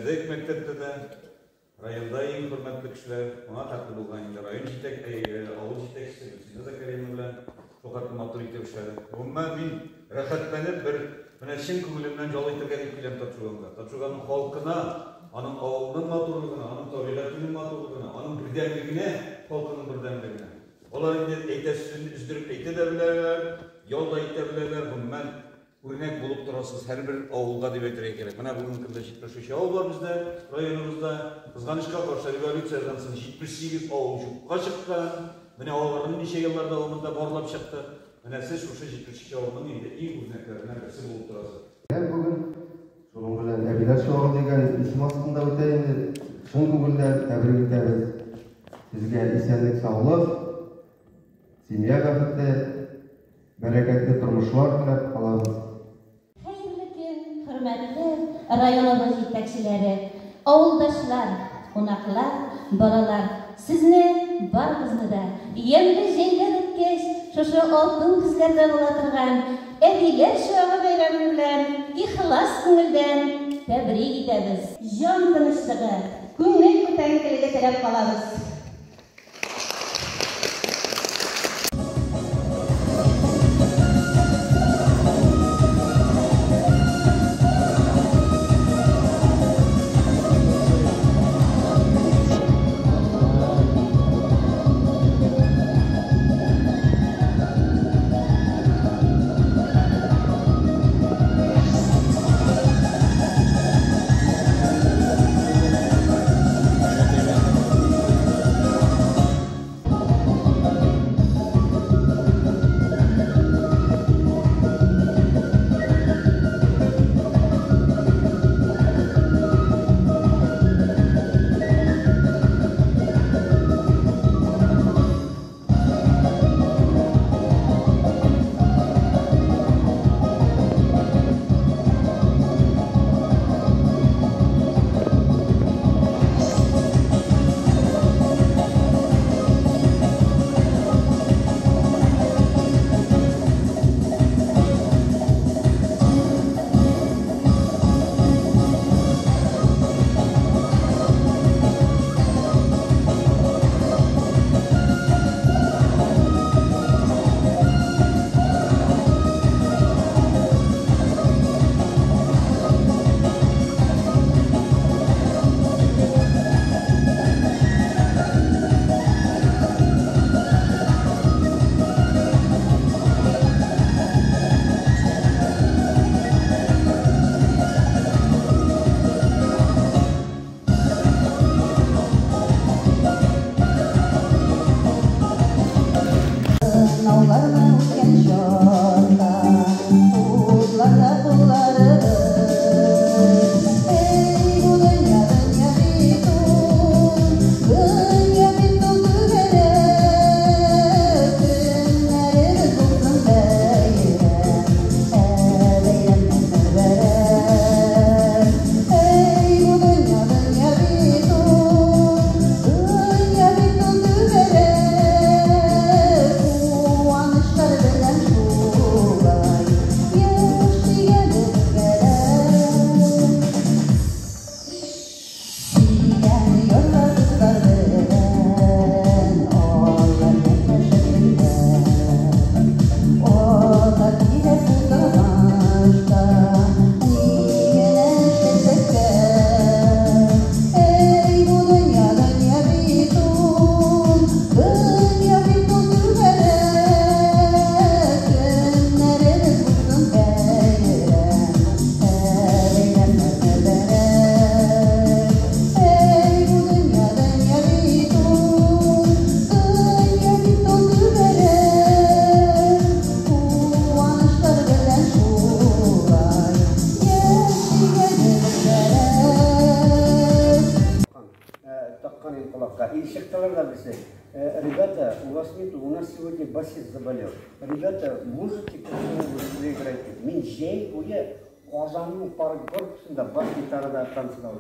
Сәрдек мектепте де, районда ең хөрмәтле кешеләр, моңа хәтле булган инде район авыл җитәкчесе Гөлсинә Закарияна белән шул матур итеп эшләде. Гомумән мин рәхәтләнеп бер менә чын күңелемнән җал итәргә дип киләм Тапшуганга. Тапшуганның халкына, аның авылының матурлыгына, аның табигатының матурлыгына, аның бердәмлегенә, халкының бердәмлегенә. Алар инде әйтәсен үздереп әйтә дә беләләр, ял да итә беләләр. Гомумән үрнәк булып торасыз һәрбер авылга дип әйтергә кирәк. Менә бүгенге көндә 73 авыл бар бездә, районыбызда. Кызганычка каршы революциядан соң 78 авыл юкка чыккан. Менә аларның ничә еллар дәвамында барлап чыкты. Менә сез шушы 72 авылның инде иң үрнәкләреннән берсе булып торасыз. Бүген шуның белән Әбиләр шуары дигән исем астында үтә инде. Шул күңелдән тәбрик итәбез. Сезгә исәнлек, саулык, семья бәхете, бәрәкәтле тормышлар теләп калабыз. Hürmetli rayonumuz yetakçileri, avuldaşlar, konaklar, balalar, sizni barınızı da yemli jeyler etkeş, şuşu altın bizlerden olatırgan, Əbilər şuağı bayramı bilen, ihlas көңілден təbrik ederiz. Jan tınışlığı, көңіл көтәренкілігі тілеп қалабыз. Ребята, у вас нет, у нас сегодня басист заболел. Ребята, можете как-нибудь проиграть? Мен жей, қожамның парк бар тұсында бас гитарада танцевал.